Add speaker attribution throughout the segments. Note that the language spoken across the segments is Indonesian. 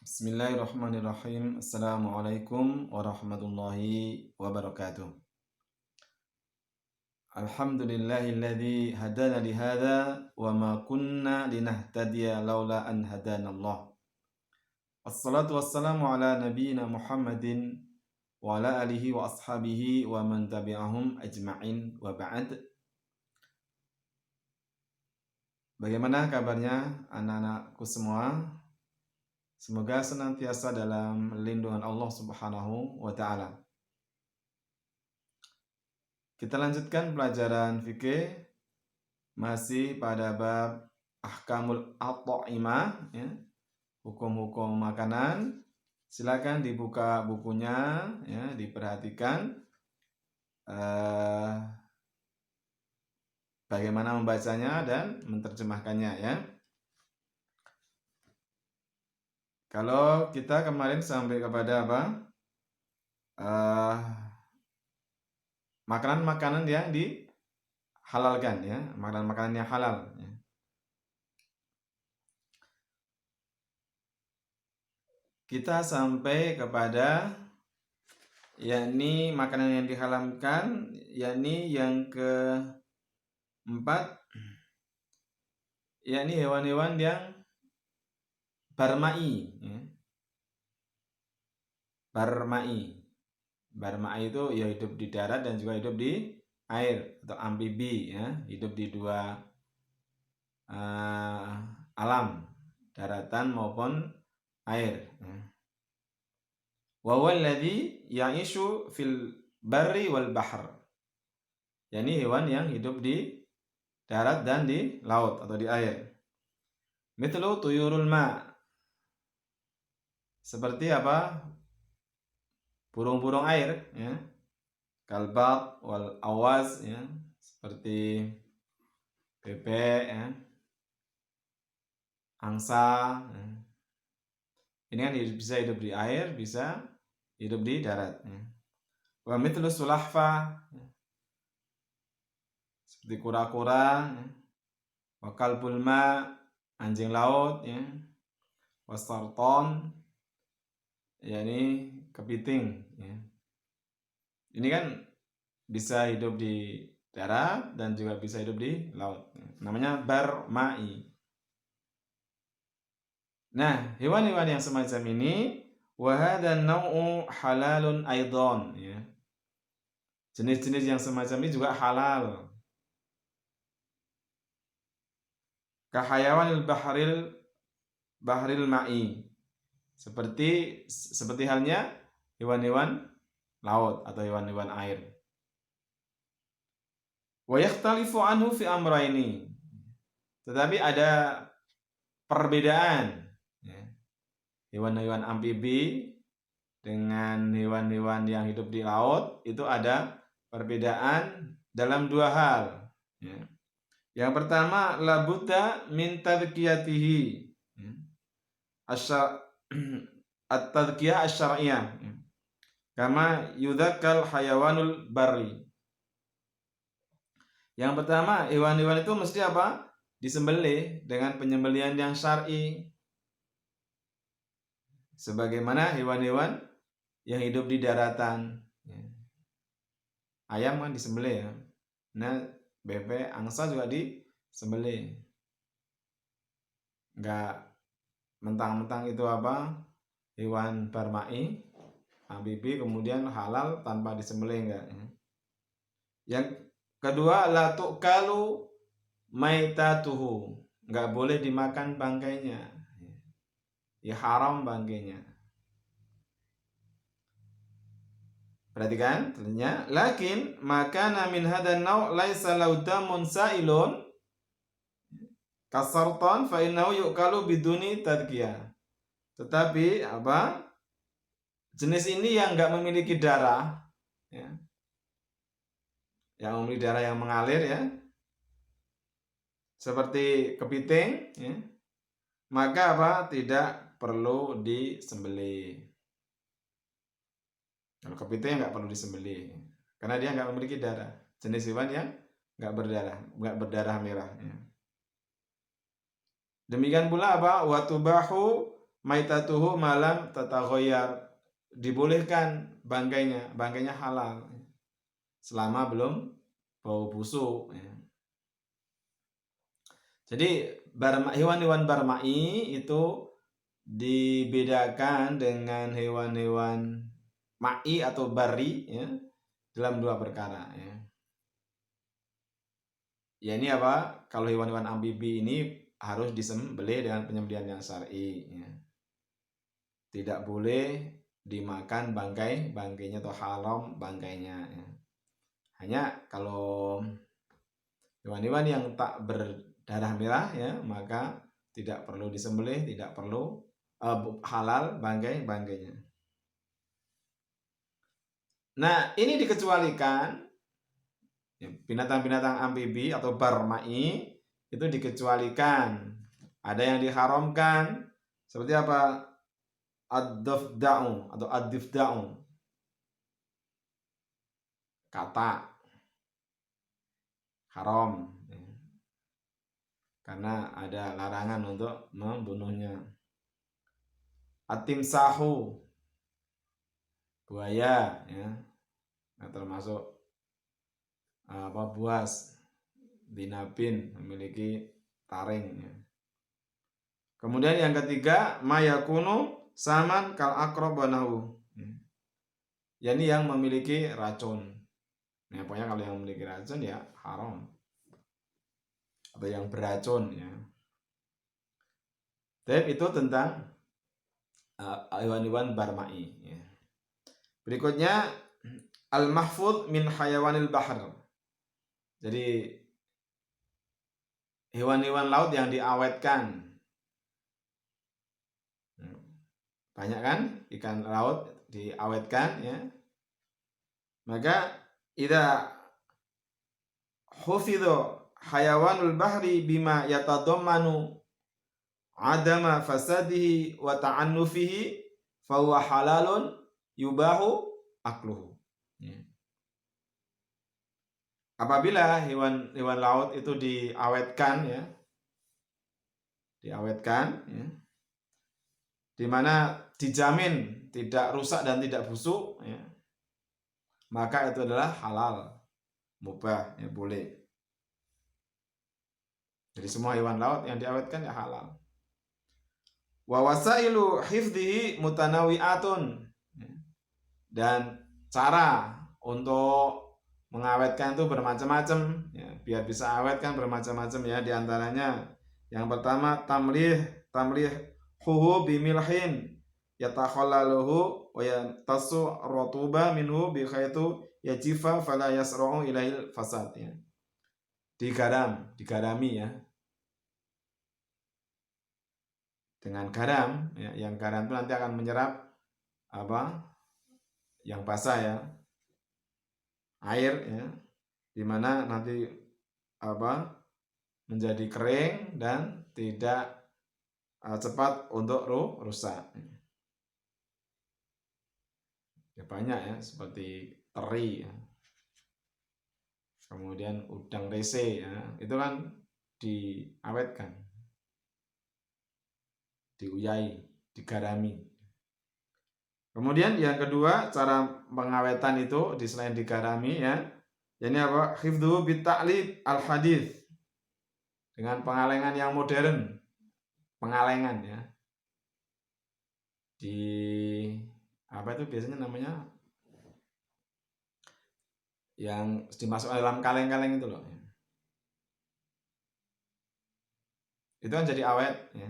Speaker 1: Bismillahirrahmanirrahim. Assalamualaikum warahmatullahi wabarakatuh. Alhamdulillahilladzi hadana lihada wa ma kunna linahtadiya laula an hadanallah. Wassalatu wassalamu ala nabiyyina Muhammadin wa ala alihi wa ashabihi wa man tabi'ahum ajma'in wa ba'd. Bagaimana kabarnya anak-anakku semua? Semoga senantiasa dalam lindungan Allah Subhanahu wa taala. Kita lanjutkan pelajaran fikih masih pada bab ahkamul at'imah ya, hukum-hukum makanan. Silakan dibuka bukunya ya, diperhatikan bagaimana membacanya dan menerjemahkannya ya. Kalau kita kemarin sampai kepada apa? Makanan-makanan yang dihalalkan ya, makanan-makanan yang halal ya. Kita sampai kepada yakni makanan yang diharamkan, yakni yang keempat, yakni hewan-hewan yang barmai ya. Barmai itu ya hidup di darat dan juga hidup di air atau amfibi ya, hidup di dua alam, daratan maupun air. Wa huwa alladzi ya'ishu fil barri wal bahr. Yani hewan yang hidup di darat dan di laut atau di air. Mithlu tuyurul ma. Seperti apa? Burung-burung air ya. Kalbat wal awaz ya, seperti bebek ya. Angsa ya. Ini kan bisa hidup di air, bisa hidup di darat ya. Wa mithlu sulahfa ya. Seperti kura-kura ya. Wa kalbul ma, anjing laut ya. Wa sarton, yakni kepiting ya. Ini kan bisa hidup di darat dan juga bisa hidup di laut. Namanya barmai. Nah, hewan-hewan yang semacam ini wa hadha naw'u halalun aidan ya. Jenis-jenis yang semacam ini juga halal. Kahayawanil bahril ma'i. Seperti halnya hewan-hewan laut atau hewan-hewan air. Wa yakhtalifu anhu fi amrayni. Tetapi ada perbedaan ya. Hewan-hewan amfibi dengan hewan-hewan yang hidup di laut itu ada perbedaan dalam dua hal ya. Yang pertama labudda min tadhkiyatihi ya. At-tadhkiyah asy-syar'iyyah ya. Kama yudzakkal hayawanul barri. Yang pertama, hewan-hewan itu mesti apa? Disembelih dengan penyembelihan yang syar'i. Sebagaimana hewan-hewan yang hidup di daratan. Ayam kan disembelih ya. Nah, bebek, angsa juga disembelih. Enggak mentang-mentang itu apa? Hewan barmai, amfibi kemudian halal tanpa disembelih enggak. Yang kedua, la tu'kalu maitatuhu. Enggak boleh dimakan bangkainya. Ya haram bangkainya. Perhatikan tentunya. Lakin makana min hadan naw' laisa lahu damun sa'ilun kasartan fa innahu yu'kalu biduni tadkiyah. Tetapi apa? Jenis ini yang enggak memiliki darah ya. Yang memiliki darah yang mengalir ya. Seperti kepiting ya. Maka apa? Tidak perlu disembelih. Kalau kepiting nggak perlu disembelih karena dia nggak memiliki darah. Jenis hewan yang nggak berdarah merah ya. Demikian pula apa? Wa tubahu maitatuhu malam tataghayyar, dibolehkan bangkainya halal selama belum bau busuk ya. Jadi hewan-hewan barma'i itu dibedakan dengan hewan-hewan ma'i atau bari ya, dalam dua perkara ya. Ya ini apa? Kalau hewan-hewan amfibi ini harus disembelih dengan penyembelihan yang syar'i ya. Tidak boleh dimakan bangkainya atau haram bangkainya ya. Hanya kalau hewan-hewan yang tak berdarah merah ya, maka tidak perlu disembelih, tidak perlu halal bangkainya. Nah, ini dikecualikan ya, binatang-binatang amfibi atau barma'i itu dikecualikan. Ada yang diharamkan seperti apa? Ad-dafda'u atau ad-difda'u. Katak. Haram. Karena ada larangan untuk membunuhnya. At-timsahu. Buaya ya. Nah, termasuk buas. Binabin memiliki taring ya. Kemudian yang ketiga, mayakunu saman kal akrobanahu. Ya, ini yang memiliki racun. Nah, pokoknya kalau yang memiliki racun ya haram. Atau yang beracun ya. Tapi itu tentang hewan-hewan barma'i ya. Berikutnya al-mahfudz min hayawanil bahr. Jadi hewan-hewan laut yang diawetkan. Banyak kan ikan laut diawetkan ya. Maka idza hufidhu hayawanul bahri bima yatadammanu adama fasadihi wa ta'annufihi fa huwa halalun yubahu akluhu. Ya. Apabila hewan laut itu diawetkan ya. Diawetkan ya. Di mana dijamin tidak rusak dan tidak busuk ya. Maka itu adalah halal, mubah ya, boleh. Jadi semua hewan laut yang diawetkan ya halal. Wa wasailu hifdhihi mutanawi'atun. Dan cara untuk mengawetkan itu bermacam-macam ya, biar bisa awet kan bermacam-macam ya, di antaranya yang pertama tamlih huhu bimilhin yatakhallaluhu wa yatasu rutuba minhu bi khaitu yajifa fala yasra'u ilail fasad ya. Digarami ya. Dengan garam ya, yang garam itu nanti akan menyerap yang basah ya. Air ya. Dimana nanti menjadi kering dan tidak cepat untuk rusak. Ya banyak ya, seperti teri ya. Kemudian udang rese ya, itu kan diawetkan, diuyai, digarami. Kemudian yang kedua cara pengawetan itu selain digarami ya, ini apa? Hifdhu bita'lib al-hadith, dengan pengalengan yang modern, pengalengan ya. Itu biasanya namanya yang dimasukkan dalam kaleng-kaleng itu loh. Itu kan jadi awet ya.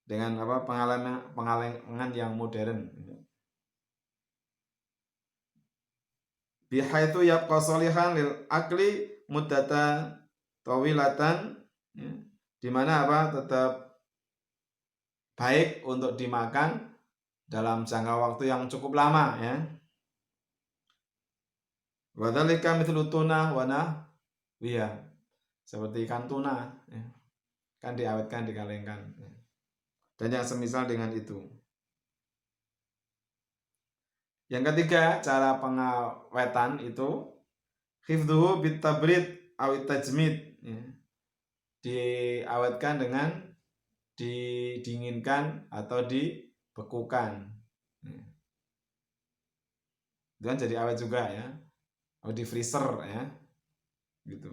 Speaker 1: Dengan pengalengan yang modern. Bihaitsu yabqa shalihan lil akli muddata tawilatan ya. Di mana tetap baik untuk dimakan dalam jangka waktu yang cukup lama ya. Wa dzalika mithlu tuna wa nahwiha. Seperti ikan tuna ya. Kan diawetkan, dikalengkan ya. Dan yang semisal dengan itu. Yang ketiga, cara pengawetan itu hifdhuhu bitabrid awit tajmid ya. Diawetkan dengan didinginkan atau dibekukan. Itu kan jadi awet juga ya. Atau di freezer ya. Gitu.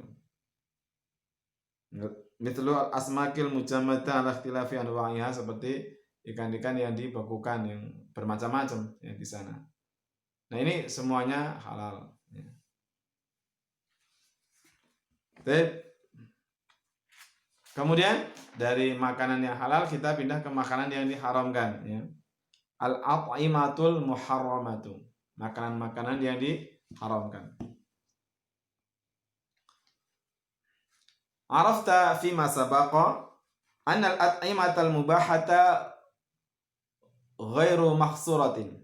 Speaker 1: Mithlu asmakil mujammadah ala ikhtilafi anwa'iha, seperti ikan-ikan yang dibekukan yang bermacam-macam ya di sana. Nah, ini semuanya halal. Ya. Kemudian dari makanan yang halal kita pindah ke makanan yang diharamkan. Ya. Al-at'imatul muharramatu, makanan-makanan yang diharamkan. Arafta fi ma sabaqa anna al-at'imatal mubahata ghairu mahsuratin.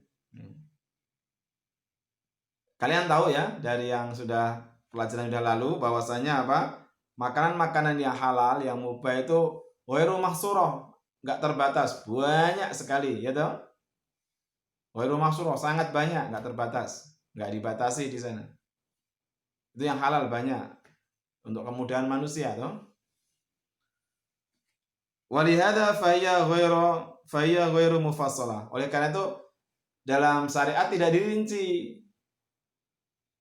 Speaker 1: Kalian tahu ya dari yang sudah pelajaran sudah lalu bahwasanya apa? Makanan-makanan yang halal yang mubah itu ghairu mahsurah, enggak terbatas, banyak sekali, ya toh? Ghairu mahsurah, sangat banyak, enggak terbatas, enggak dibatasi di sana. Itu yang halal banyak untuk kemudahan manusia, toh? Walihada fayya ghairu mufassalah. Oleh karena itu dalam syariat tidak dirinci.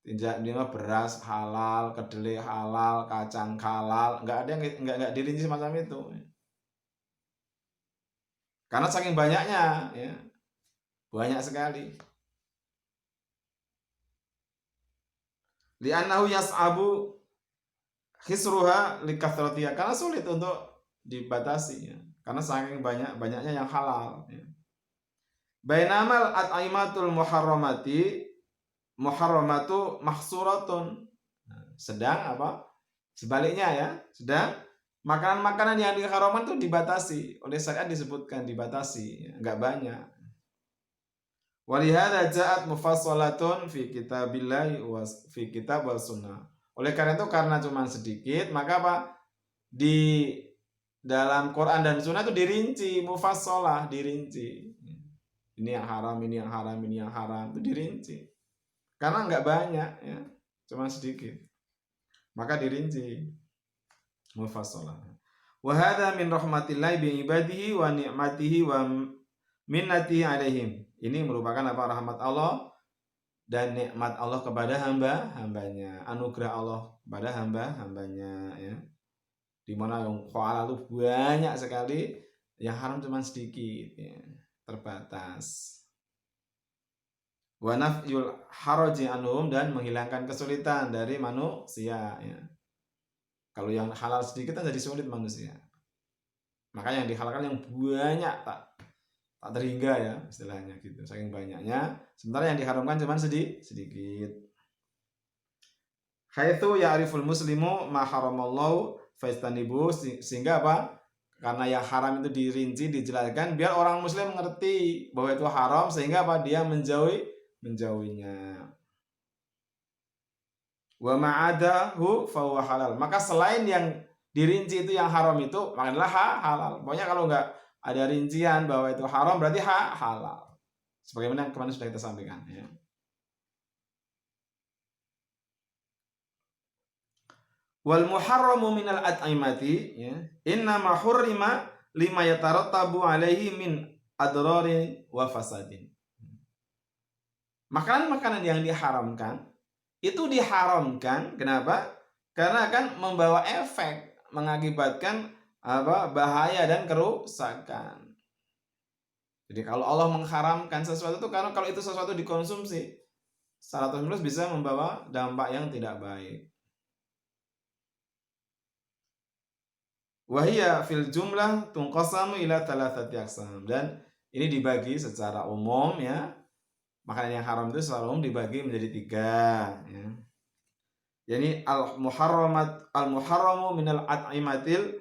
Speaker 1: Tidak, beras halal, kedelai halal, kacang halal, enggak ada yang enggak dirinci semacam itu. Karena saking banyaknya, ya. Banyak sekali. Li'annahu yas'abu khisruha likathratiha, karena sulit untuk dibatasi ya. Karena saking banyaknya yang halal ya. Bainamal at'imatul muharramatu mahsuratun. Sedang apa? Sebaliknya ya, sedang makanan-makanan yang diharamkan itu dibatasi. Oleh syariat disebutkan dibatasi, ya. Enggak banyak. Walihada ja'at mufassalatun fi kitabillahi wa fi kitab wa sunnah. Oleh karena itu, karena cuma sedikit, maka apa? Di dalam Quran dan sunnah itu dirinci, mufassalah, dirinci. Ini yang haram, ini yang haram, ini yang haram, itu dirinci. Karena enggak banyak ya, cuma sedikit. Maka dirinci, mufassalah. Wa hadza min rahmatillahi bi ibadihi wa ni'matihi wa minnatihi alaihim. Ini merupakan apa? Rahmat Allah dan nikmat Allah kepada hamba-hambanya, anugerah Allah kepada hamba-hambanya ya. Di mana yang halal itu banyak sekali, yang haram cuma sedikit ya, terbatas. Wa nafyul haraji anhum, dan menghilangkan kesulitan dari manusia ya. Kalau yang halal sedikit kan jadi sulit manusia. Maka yang dihalalkan yang banyak tak terhingga ya istilahnya gitu, saking banyaknya. Sementara yang diharamkan cuma sedikit. Haitsu ya'riful muslimu ma haramallahu fastanibu, sehingga apa? Karena yang haram itu dirinci, dijelaskan biar orang muslim mengerti bahwa itu haram, sehingga apa? Dia menjauhinya. Wa ma'adahu fahuwa halal. Maka selain yang dirinci itu yang haram itu, maka adalah halal. Pokoknya kalau enggak ada rincian bahwa itu haram, berarti halal. Sebagaimana kemarin sudah kita sampaikan ya. Wal muharramu minal at'imati ya, innama hurrima lima yatarattabu alaihi min adrari wa fasadin. Makanan-makanan yang diharamkan itu diharamkan, kenapa? Karena akan membawa efek, mengakibatkan apa? Bahaya dan kerusakan. Jadi kalau Allah mengharamkan sesuatu itu karena kalau itu sesuatu dikonsumsi secara terus bisa membawa dampak yang tidak baik. Wahia fil jumlah tunqasamu ila thalathati aqsam, dan ini dibagi secara umum ya. Makanan yang haram itu secara umum dibagi menjadi 3 ya. Yani al-muharramu minal at'imatil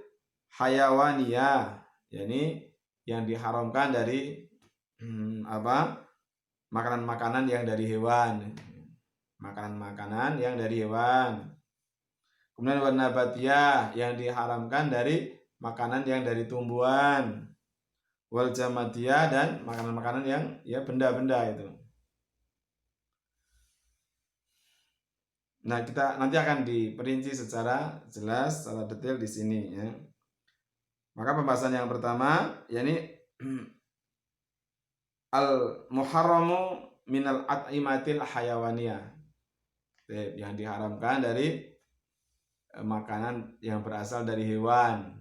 Speaker 1: hayawaniyah, yani yang diharamkan dari apa? Makanan-makanan yang dari hewan. Makanan-makanan yang dari hewan. Kemudian warna nabatiyah, yang diharamkan dari makanan yang dari tumbuhan. Wal jamadiyah, dan makanan-makanan yang ya benda-benda itu. Nah, kita nanti akan diperinci secara jelas, secara detail di sini ya. Maka pembahasan yang pertama yakni al-muharramu minal at'imatil hayawaniyah, yang diharamkan dari makanan yang berasal dari hewan.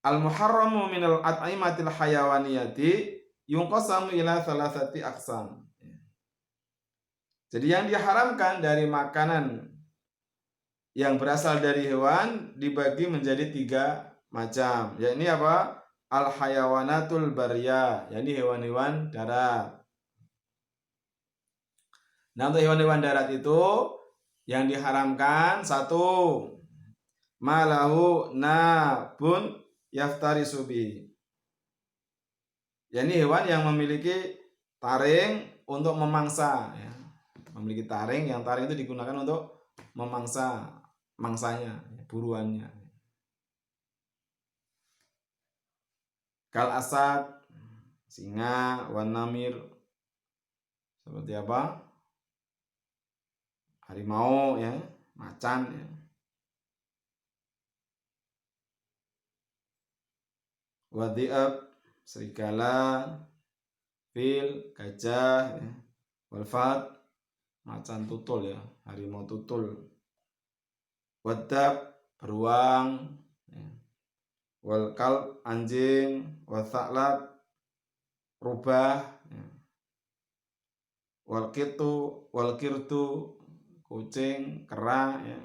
Speaker 1: Al-muharramu minal at'imatil hayawaniyati yunqasamu ila thalathati aqsam. Jadi yang diharamkan dari makanan yang berasal dari hewan dibagi menjadi 3 macam. Yakni apa? Al-hayawanatul bariyah, yakni hewan-hewan darat. Nah, untuk hewan-hewan darat itu yang diharamkan 1, malahu nabun yaftarisu bi. Yakni hewan yang memiliki taring untuk memangsa, ya. Memiliki taring, yang taring itu digunakan untuk memangsa mangsanya, buruannya. Kal asad, singa, wan namir, seperti apa? Harimau, ya, macan, ya. Wadhi'ab, serigala, fil, gajah, ya. Walfat, macan tutul, ya, harimau tutul. Wadab, beruang, ya. Wal kalb, anjing, watha'lab, rubah, ya. Wal kirtu, kucing, kera, ya.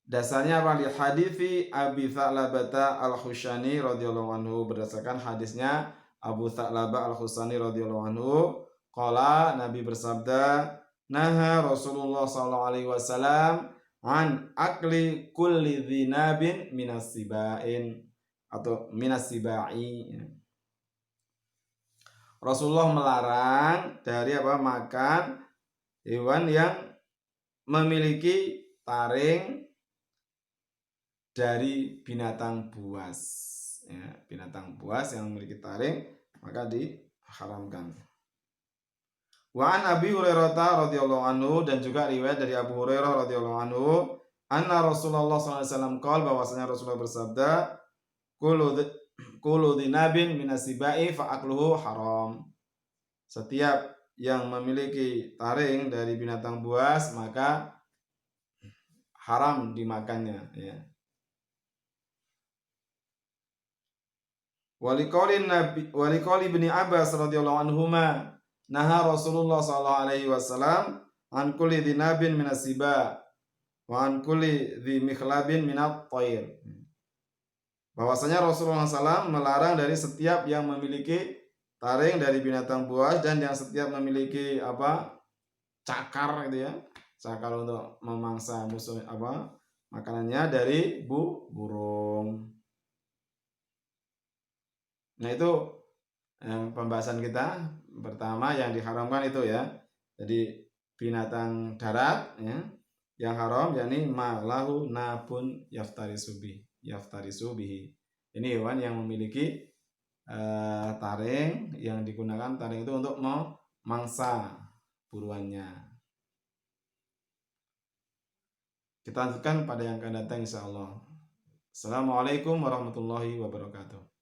Speaker 1: Dasarnya apa? Li hadithi Abi Tha'labata Al-Khushani radhiyallahu anhu, berdasarkan hadisnya Abu Tha'labah Al-Khushani radhiyallahu anhu, qala, Nabi bersabda, naha Rasulullah sallallahu alaihi wasallam an akli kulli dhinabin minas sibain atau minas sibai. Rasulullah melarang dari apa? Makan hewan yang memiliki taring dari binatang buas, ya, binatang buas yang memiliki taring maka diharamkan. Wa an Abi Hurairah radhiyallahu anhu, dan juga riwayat dari Abu Hurairah radhiyallahu anhu, anna Rasulullah SAW qol, bahwasanya Rasulullah bersabda, kullu dhinabin minasibai fa akluhu haram. Setiap yang memiliki taring dari binatang buas maka haram dimakannya, ya. Waliqali Ibni Abbas radhiyallahu anhuma, naha Rasulullah sallallahu alaihi wasallam an kulli dhinabin minas siba wa an kulli dhi mikhlabin minat thair. Bahwasanya Rasulullah SAW melarang dari setiap yang memiliki taring dari binatang buas dan yang setiap memiliki apa? Cakar, gitu ya. Cakar untuk memangsa musuh apa? Makanannya dari burung. Nah, itu yang pembahasan kita pertama yang diharamkan itu, ya. Jadi binatang darat, ya, yang haram yakni malahu nabun yaftarisu bihi. Ini hewan yang memiliki taring, yang digunakan taring itu untuk memangsa buruannya. Kita lanjutkan pada yang akan datang insyaallah. Assalamualaikum warahmatullahi wabarakatuh.